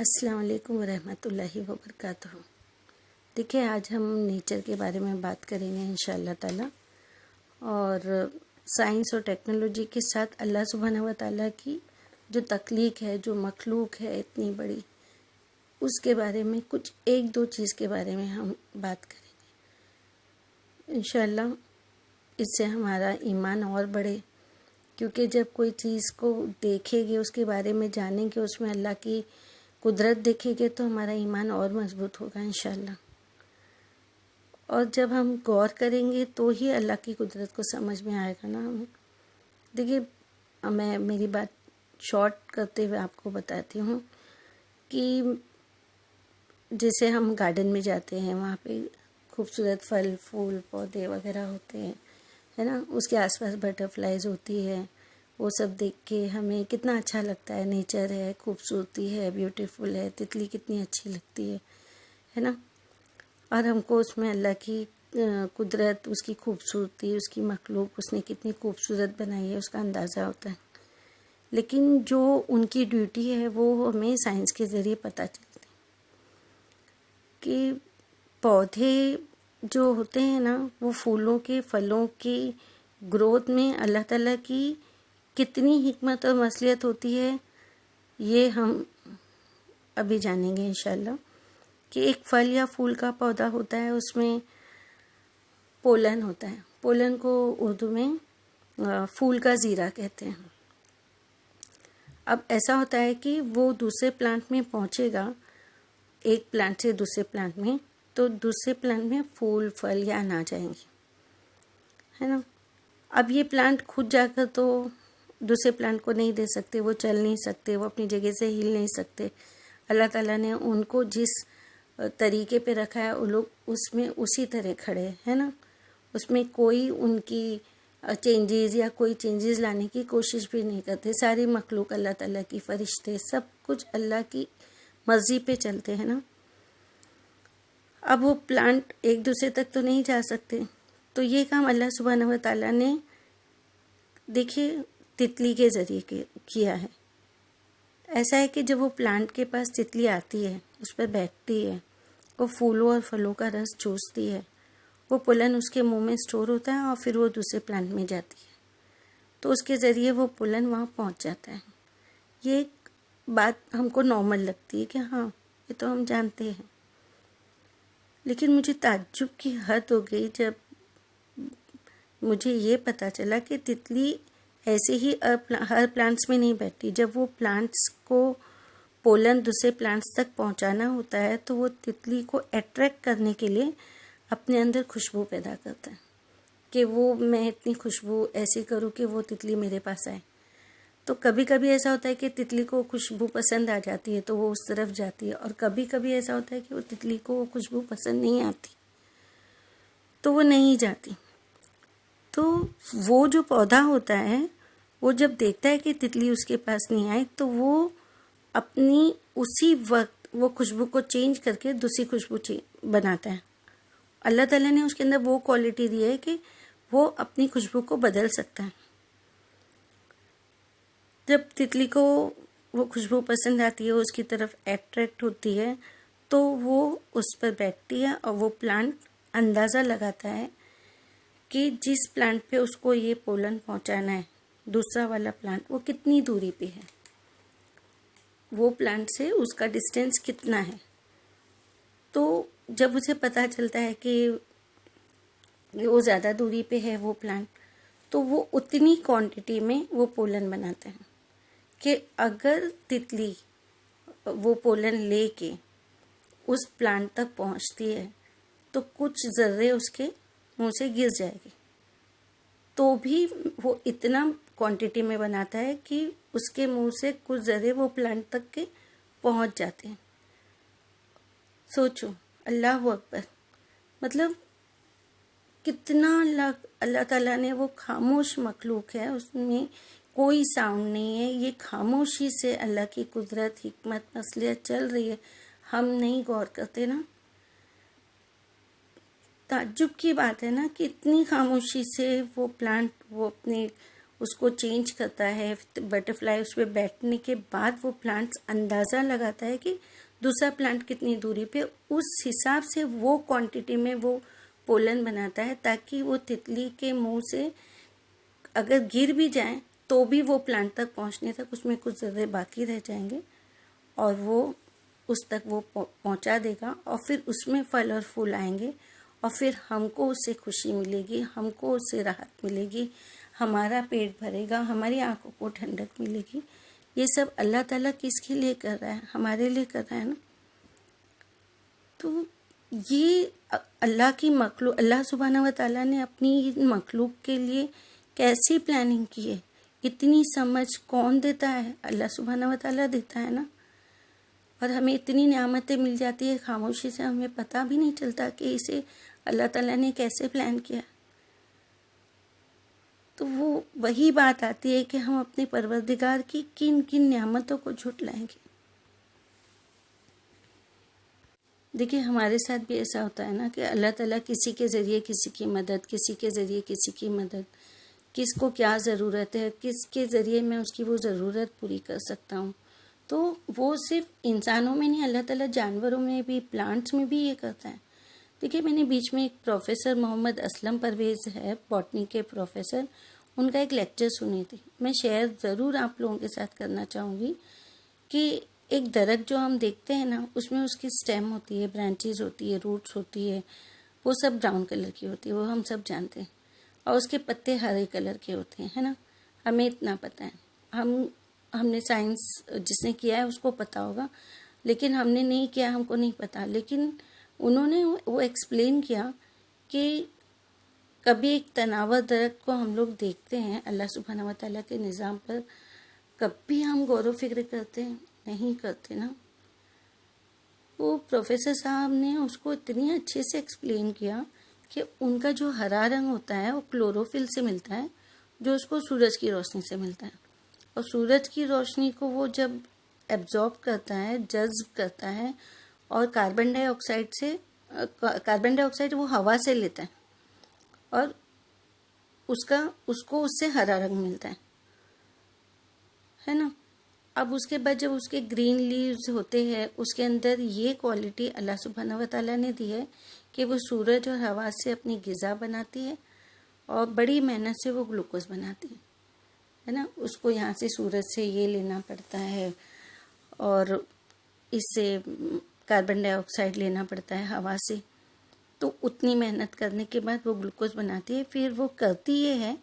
السلام علیکم ورحمۃ اللہ وبرکاتہ۔ دیکھیے، آج ہم نیچر کے بارے میں بات کریں گے انشاءاللہ تعالی، اور سائنس اور ٹیکنالوجی کے ساتھ اللہ سبحانہ و تعالیٰ کی جو تخلیق ہے، جو مخلوق ہے اتنی بڑی، اس کے بارے میں کچھ ایک دو چیز کے بارے میں ہم بات کریں گے انشاءاللہ۔ اس سے ہمارا ایمان اور بڑھے، کیونکہ جب کوئی چیز کو دیکھیں گے، اس کے بارے میں جانیں گے، اس میں اللہ کی قدرت دیکھیں گے تو ہمارا ایمان اور مضبوط ہوگا انشاءاللہ۔ اور جب ہم غور کریں گے تو ہی اللہ کی قدرت کو سمجھ میں آئے گا نا ہمیں۔ دیکھیے، میں میری بات شارٹ کرتے ہوئے آپ کو بتاتی ہوں کہ جیسے ہم گارڈن میں جاتے ہیں، وہاں پہ خوبصورت پھل پھول پودے وغیرہ ہوتے ہیں، ہے نا، اس کے آس پاس بٹر فلائز ہوتی ہے، وہ سب دیکھ کے ہمیں کتنا اچھا لگتا ہے۔ نیچر ہے، خوبصورتی ہے، بیوٹیفل ہے، تتلی کتنی اچھی لگتی ہے نا۔ اور ہم کو اس میں اللہ کی قدرت، اس کی خوبصورتی، اس کی مخلوق، اس نے کتنی خوبصورت بنائی ہے، اس کا اندازہ ہوتا ہے۔ لیکن جو ان کی ڈیوٹی ہے وہ ہمیں سائنس کے ذریعے پتہ چلتی ہے کہ پودے جو ہوتے ہیں نا، وہ پھولوں کے پھلوں کی گروتھ میں اللہ تعالیٰ کی کتنی حکمت اور مصلحت ہوتی ہے، یہ ہم ابھی جانیں گے انشاءاللہ۔ کہ ایک پھل یا پھول کا پودا ہوتا ہے، اس میں پولن ہوتا ہے۔ پولن کو اردو میں پھول کا زیرہ کہتے ہیں۔ اب ایسا ہوتا ہے کہ وہ دوسرے پلانٹ میں پہنچے گا، ایک پلانٹ سے دوسرے پلانٹ میں، تو دوسرے پلانٹ میں پھول پھل یا اناج آئیں گے، ہے نا۔ اب یہ پلانٹ خود جا کر تو دوسرے پلانٹ کو نہیں دے سکتے، وہ چل نہیں سکتے، وہ اپنی جگہ سے ہل نہیں سکتے۔ اللہ تعالیٰ نے ان کو جس طریقے پہ رکھا ہے، وہ لوگ اس میں اسی طرح کھڑے ہیں نا۔ اس میں کوئی ان کی چینجز یا کوئی چینجز لانے کی کوشش بھی نہیں کرتے۔ ساری مخلوق اللہ تعالیٰ کی، فرشتے، سب کچھ اللہ کی مرضی پہ چلتے ہیں نا۔ اب وہ پلانٹ ایک دوسرے تک تو نہیں جا سکتے، تو یہ کام اللہ سبحانہ و تعالیٰ نے دیکھیے تتلی کے ذریعے کیا ہے۔ ایسا ہے کہ جب وہ پلانٹ کے پاس تتلی آتی ہے، اس پر بیٹھتی ہے، وہ پھولوں اور پھلوں کا رس چوستی ہے، وہ پولن اس کے منہ میں اسٹور ہوتا ہے اور پھر وہ دوسرے پلانٹ میں جاتی ہے، تو اس کے ذریعے وہ پولن وہاں پہنچ جاتا ہے۔ یہ ایک بات ہم کو نارمل لگتی ہے کہ ہاں، یہ تو ہم جانتے ہیں، لیکن مجھے تعجب کی حد ہو گئی جب مجھے یہ پتہ چلا کہ تتلی ایسے ہی ہر پلانٹس میں نہیں بیٹھتی۔ جب وہ پلانٹس کو پولن دوسرے پلانٹس تک پہنچانا ہوتا ہے تو وہ تتلی کو اٹریکٹ کرنے کے لیے اپنے اندر خوشبو پیدا کرتا ہے کہ وہ میں اتنی خوشبو ایسی کروں کہ وہ تتلی میرے پاس آئے۔ تو کبھی کبھی ایسا ہوتا ہے کہ تتلی کو خوشبو پسند آ جاتی ہے تو وہ اس طرف جاتی ہے، اور کبھی کبھی ایسا ہوتا ہے کہ وہ تتلی کو وہ خوشبو پسند نہیں آتی تو وہ نہیں جاتی۔ تو وہ جو پودا ہوتا ہے، وہ جب دیکھتا ہے کہ تتلی اس کے پاس نہیں آئی تو وہ اپنی اسی وقت وہ خوشبو کو چینج کر کے دوسری خوشبو بناتا ہے۔ اللہ تعالیٰ نے اس کے اندر وہ کوالٹی دی ہے کہ وہ اپنی خوشبو کو بدل سکتا ہے۔ جب تتلی کو وہ خوشبو پسند آتی ہے، اس کی طرف اٹریکٹ ہوتی ہے، تو وہ اس پر بیٹھتی ہے، اور وہ پلانٹ اندازہ لگاتا ہے کہ جس پلانٹ پہ اس کو یہ پولن پہنچانا ہے، دوسرا والا پلانٹ، وہ کتنی دوری پہ ہے، وہ پلانٹ سے اس کا ڈسٹینس کتنا ہے۔ تو جب اسے پتہ چلتا ہے کہ وہ زیادہ دوری پہ ہے وہ پلانٹ، تو وہ اتنی کوانٹٹی میں وہ پولن بناتا ہے کہ اگر تتلی وہ پولن لے کے اس پلانٹ تک پہنچتی ہے تو کچھ ذرے اس کے منہ سے گر جائے گی، تو بھی وہ اتنا کوانٹٹی میں بناتا ہے کہ اس کے منہ سے کچھ ذرے وہ پلانٹ تک کے پہنچ جاتے ہیں۔ سوچو، اللہ اکبر، مطلب کتنا اللہ تعالیٰ نے وہ خاموش مخلوق ہے، اس میں کوئی ساؤنڈ نہیں ہے، یہ خاموشی سے اللہ کی قدرت، حکمت، مصلحت چل رہی ہے، ہم نہیں غور کرتے نا۔ تعجب کی بات ہے نا کہ اتنی خاموشی سے وہ پلانٹ وہ اپنے اس کو چینج کرتا ہے. بٹرفلائی اس پہ بیٹھنے کے بعد وہ پلانٹس اندازہ لگاتا ہے کہ دوسرا پلانٹ کتنی دوری پہ، اس حساب سے وہ کوانٹٹی میں وہ پولن بناتا ہے، تاکہ وہ تتلی کے منہ سے اگر گر بھی جائیں تو بھی وہ پلانٹ تک پہنچنے تک اس میں کچھ ذرے باقی رہ جائیں گے، اور وہ اس تک وہ پہنچا دے گا، اور پھر اس میں پھل اور پھول آئیں گے، اور پھر ہم کو اس سے خوشی ملے گی، ہم کو اس سے راحت ملے گی، ہمارا پیٹ بھرے گا، ہماری آنکھوں کو ٹھنڈک ملے گی. یہ سب اللہ تعالیٰ کس کے لیے کر رہا ہے؟ ہمارے لیے کر رہا ہے نا. تو یہ اللہ کی مخلوق، اللہ سبحانہ و تعالیٰ نے اپنی مخلوق کے لیے کیسی پلاننگ کی ہے. اتنی سمجھ کون دیتا ہے؟ اللہ سبحانہ و تعالیٰ دیتا ہے نا. اور ہمیں اتنی نعمتیں مل جاتی ہے، خاموشی سے ہمیں پتہ بھی نہیں چلتا کہ اسے اللہ تعالیٰ نے کیسے پلان کیا. تو وہ وہی بات آتی ہے کہ ہم اپنے پروردگار کی کن کن نعمتوں کو جھٹلائیں گے. دیکھیے ہمارے ساتھ بھی ایسا ہوتا ہے نا کہ اللہ تعالیٰ کسی کے ذریعے کسی کی مدد، کسی کے ذریعے کسی کی مدد، کس کو کیا ضرورت ہے، کس کے ذریعے میں اس کی وہ ضرورت پوری کر سکتا ہوں. تو وہ صرف انسانوں میں نہیں، اللہ تعالیٰ جانوروں میں بھی، پلانٹس میں بھی یہ کرتا ہے. دیکھیے میں نے بیچ میں ایک پروفیسر محمد اسلم پرویز ہے، باٹنی کے پروفیسر، ان کا ایک لیکچر سنی تھی. میں شیئر ضرور آپ لوگوں کے ساتھ کرنا چاہوں گی کہ ایک درخت جو ہم دیکھتے ہیں نا، اس میں اس کی سٹیم ہوتی ہے، برانچیز ہوتی ہے، روٹس ہوتی ہے، وہ سب براؤن کلر کی ہوتی ہے، وہ ہم سب جانتے ہیں. اور اس کے پتے ہرے کلر کے ہوتے ہیں، ہے نا. ہمیں اتنا پتہ ہے، ہم نے سائنس جس نے کیا ہے اس کو پتہ ہوگا، لیکن ہم نے نہیں کیا، ہم کو نہیں پتہ. لیکن انہوں نے وہ ایکسپلین کیا کہ کبھی ایک تناور درخت کو ہم لوگ دیکھتے ہیں اللہ سبحانہ و تعالیٰ کے نظام پر، کبھی ہم غور و فکر کرتے ہیں؟ نہیں کرتے نا. وہ پروفیسر صاحب نے اس کو اتنی اچھے سے ایکسپلین کیا کہ ان کا جو ہرا رنگ ہوتا ہے وہ کلوروفل سے ملتا ہے، جو اس کو سورج کی روشنی سے ملتا ہے. اور سورج کی روشنی کو وہ جب ایبزارب کرتا ہے، جذب کرتا ہے، اور کاربن ڈائی آکسائڈ وہ ہوا سے لیتا ہے، اور اس کو اس سے ہرا رنگ ملتا ہے نا. اب اس کے بعد جب اس کے گرین لیوز ہوتے ہیں، اس کے اندر یہ کوالٹی اللہ سبحانہ و تعالیٰ نے دی ہے کہ وہ سورج اور ہوا سے اپنی غذا بناتی ہے، اور بڑی محنت سے وہ گلوکوز بناتی ہے نا. اس کو یہاں سے سورج سے یہ لینا پڑتا ہے، اور اس سے کاربن ڈائی آکسائڈ لینا پڑتا ہے ہوا سے. تو اتنی محنت کرنے کے بعد وہ گلوکوز بناتی ہے. پھر وہ کرتی یہ ہے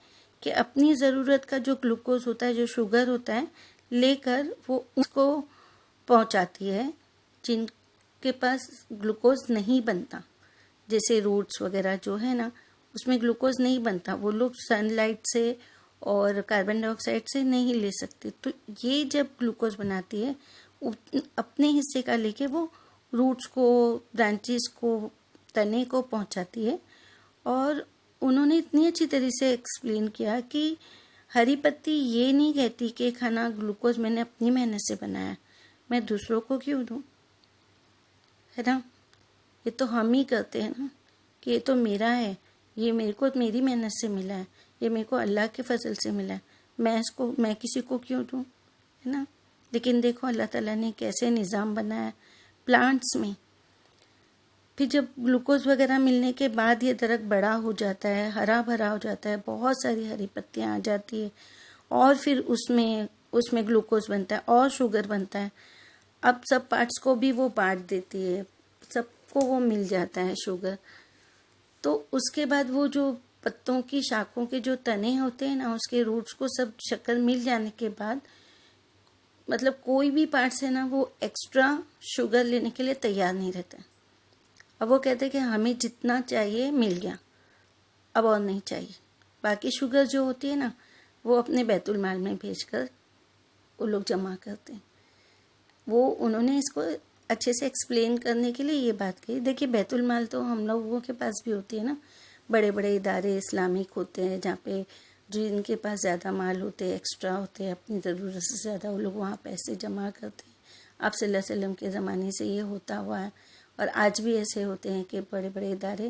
کہ اپنی ضرورت کا جو گلوکوز ہوتا ہے، جو شوگر ہوتا ہے، لے کر وہ اس کو پہنچاتی ہے جن کے پاس گلوکوز نہیں بنتا. جیسے روٹس وغیرہ جو ہے نا، اس میں گلوکوز نہیں بنتا، وہ لوگ سن لائٹ سے اور کاربن ڈائی آکسائڈ سے نہیں لے سکتے. تو یہ جب گلوکوز بناتی ہے، اپنے حصے کا لے کے وہ روٹس کو، برانچیز کو، تنے کو پہنچاتی ہے. اور انہوں نے اتنی اچھی طرح سے ایکسپلین کیا کہ ہری پتی یہ نہیں کہتی کہ کھانا گلوکوز میں نے اپنی محنت سے بنایا، میں دوسروں کو کیوں دوں، ہے نا. یہ تو ہم ہی کرتے ہیں نا کہ یہ تو میرا ہے، یہ میرے کو میری محنت سے ملا ہے، یہ میرے کو اللہ کے فضل سے ملا ہے، میں کسی کو کیوں دوں، ہے نا. لیکن دیکھو اللہ تعالیٰ نے کیسے نظام بنایا پلانٹس میں. پھر جب گلوکوز وغیرہ ملنے کے بعد یہ درخت بڑا ہو جاتا ہے، ہرا بھرا ہو جاتا ہے، بہت ساری ہری پتیاں آ جاتی ہے، اور پھر اس میں گلوکوز بنتا ہے اور شوگر بنتا ہے. اب سب پارٹس کو بھی وہ بانٹ دیتی ہے، سب کو وہ مل جاتا ہے شوگر. تو اس کے بعد وہ جو پتوں کی شاخوں کے جو تنے ہوتے ہیں نا، اس کے روٹس کو سب شکل مل جانے کے بعد، مطلب کوئی بھی پارٹس ہے نا، وہ ایکسٹرا شوگر لینے کے لیے تیار نہیں رہتا. اب وہ کہتے ہیں کہ ہمیں جتنا چاہیے مل گیا، اب اور نہیں چاہیے. باقی شوگر جو ہوتی ہے نا، وہ اپنے بیت المال میں بھیج کر وہ لوگ جمع کرتے ہیں. وہ انہوں نے اس کو اچھے سے ایکسپلین کرنے کے لیے یہ بات کہی. دیکھیے بیت المال تو ہم لوگوں کے پاس بھی ہوتی ہے نا، بڑے بڑے ادارے اسلامک ہوتے ہیں جہاں پہ جن کے پاس زیادہ مال ہوتے ہیں، ایکسٹرا ہوتے ہیں، اپنی ضرورت سے زیادہ، وہ لوگ وہاں پیسے جمع کرتے ہیں. آپ صلی اللہ علیہ وسلم کے زمانے سے یہ ہوتا ہوا ہے، اور آج بھی ایسے ہوتے ہیں کہ بڑے بڑے ادارے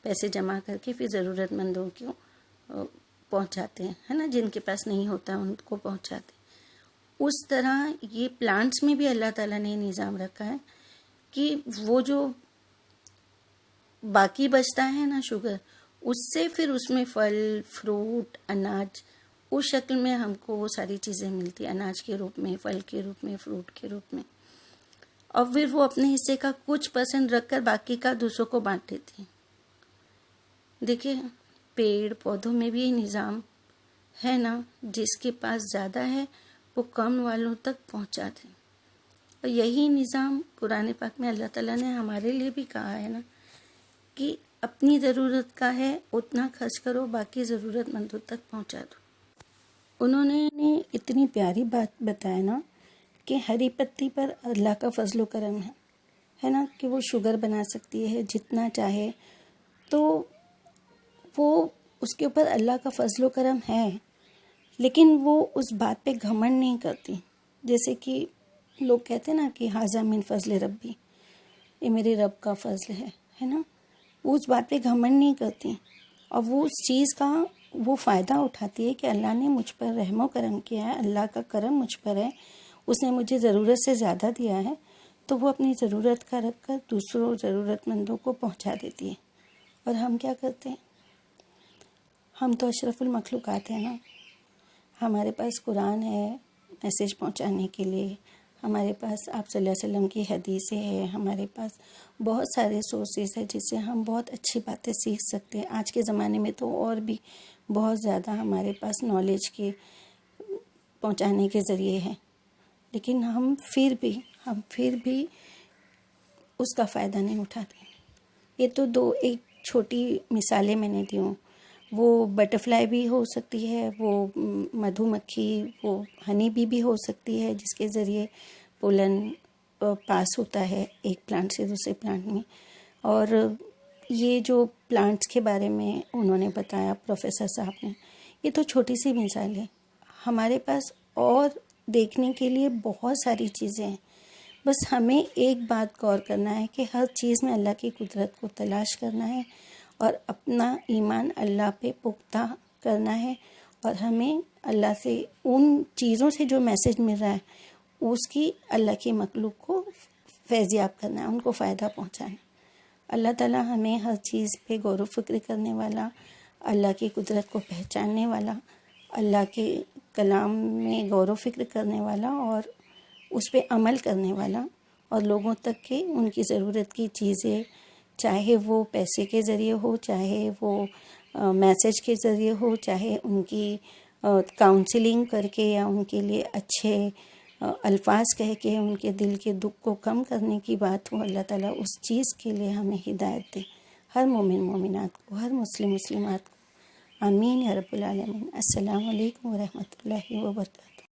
پیسے جمع کر کے پھر ضرورت مندوں کو پہنچاتے ہیں، ہے نا، جن کے پاس نہیں ہوتا ان کو پہنچاتے ہیں۔ اس طرح یہ پلانٹس میں بھی اللہ تعالیٰ نے نظام رکھا ہے کہ وہ جو باقی بچتا ہے نا شوگر، اس سے پھر اس میں پھل، فروٹ، اناج، اس شکل میں ہم کو وہ ساری چیزیں ملتی ہیں، اناج کے روپ میں، پھل کے روپ میں، فروٹ کے روپ میں، اور پھر وہ اپنے حصے کا کچھ % رکھ کر باقی کا دوسروں کو بانٹ دیتی ہیں۔ دیکھیں پیڑ پودوں میں بھی یہ نظام ہے نا، جس کے پاس زیادہ ہے وہ کم والوں تک پہنچا دیں، اور یہی نظام قرآن پاک میں اللہ تعالیٰ نے ہمارے لیے بھی کہا ہے نا کہ اپنی ضرورت کا ہے اتنا خرچ کرو، باقی ضرورت مندوں تک پہنچا دو۔ انہوں نے اتنی پیاری بات بتایا نا کہ ہری پتی پر اللہ کا فضل و کرم ہے نا، کہ وہ شوگر بنا سکتی ہے جتنا چاہے، تو وہ اس کے اوپر اللہ کا فضل و کرم ہے، لیکن وہ اس بات پہ گھمنڈ نہیں کرتی۔ جیسے کہ لوگ کہتے ہیں نا کہ ھذا من فضل ربی، یہ میرے رب کا فضل ہے نا، وہ اس بات پہ گھمنڈ نہیں کرتی، اور وہ اس چیز کا وہ فائدہ اٹھاتی ہے کہ اللہ نے مجھ پر رحم و کرم کیا ہے، اللہ کا کرم مجھ پر ہے، اس نے مجھے ضرورت سے زیادہ دیا ہے، تو وہ اپنی ضرورت کا رکھ کر دوسروں ضرورت مندوں کو پہنچا دیتی ہے۔ اور ہم کیا کرتے ہیں؟ ہم تو اشرف المخلوقات ہیں نا، ہمارے پاس قرآن ہے میسیج پہنچانے کے لیے، ہمارے پاس آپ صلی اللہ علیہ وسلم کی حدیثیں ہیں، ہمارے پاس بہت سارے سورسز ہیں جس سے ہم بہت اچھی باتیں سیکھ سکتے ہیں۔ آج کے زمانے میں تو اور بھی بہت زیادہ ہمارے پاس نالج کے پہنچانے کے ذریعے ہیں، لیکن ہم پھر بھی اس کا فائدہ نہیں اٹھاتے۔ یہ تو ایک چھوٹی مثالیں میں نے دی ہوں، وہ بٹرفلائی بھی ہو سکتی ہے، وہ مدھو مکھی، وہ ہنی بھی ہو سکتی ہے، جس کے ذریعے پولن پاس ہوتا ہے ایک پلانٹ سے دوسرے پلانٹ میں۔ اور یہ جو پلانٹس کے بارے میں انہوں نے بتایا پروفیسر صاحب نے، یہ تو چھوٹی سی مثال ہے، ہمارے پاس اور دیکھنے کے لیے بہت ساری چیزیں ہیں۔ بس ہمیں ایک بات غور کرنا ہے کہ ہر چیز میں اللہ کی قدرت کو تلاش کرنا ہے، اور اپنا ایمان اللہ پہ پختہ کرنا ہے، اور ہمیں اللہ سے ان چیزوں سے جو میسج مل رہا ہے اس کی اللہ کی مخلوق کو فیضیاب کرنا ہے، ان کو فائدہ پہنچانا ہے۔ اللہ تعالیٰ ہمیں ہر چیز پہ غور و فکر کرنے والا، اللہ کی قدرت کو پہچاننے والا، اللہ کے کلام میں غور و فکر کرنے والا اور اس پہ عمل کرنے والا، اور لوگوں تک کہ ان کی ضرورت کی چیزیں، چاہے وہ پیسے کے ذریعے ہو، چاہے وہ میسج کے ذریعے ہو، چاہے ان کی کاؤنسلنگ کر کے یا ان کے لیے اچھے الفاظ کہہ کے ان کے دل کے دکھ کو کم کرنے کی بات ہو، اللہ تعالیٰ اس چیز کے لیے ہمیں ہدایت دے، ہر مومن مومنات کو، ہر مسلم مسلمات کو۔ آمین یا رب العالمین۔ السلام علیکم ورحمۃ اللہ وبرکاتہ۔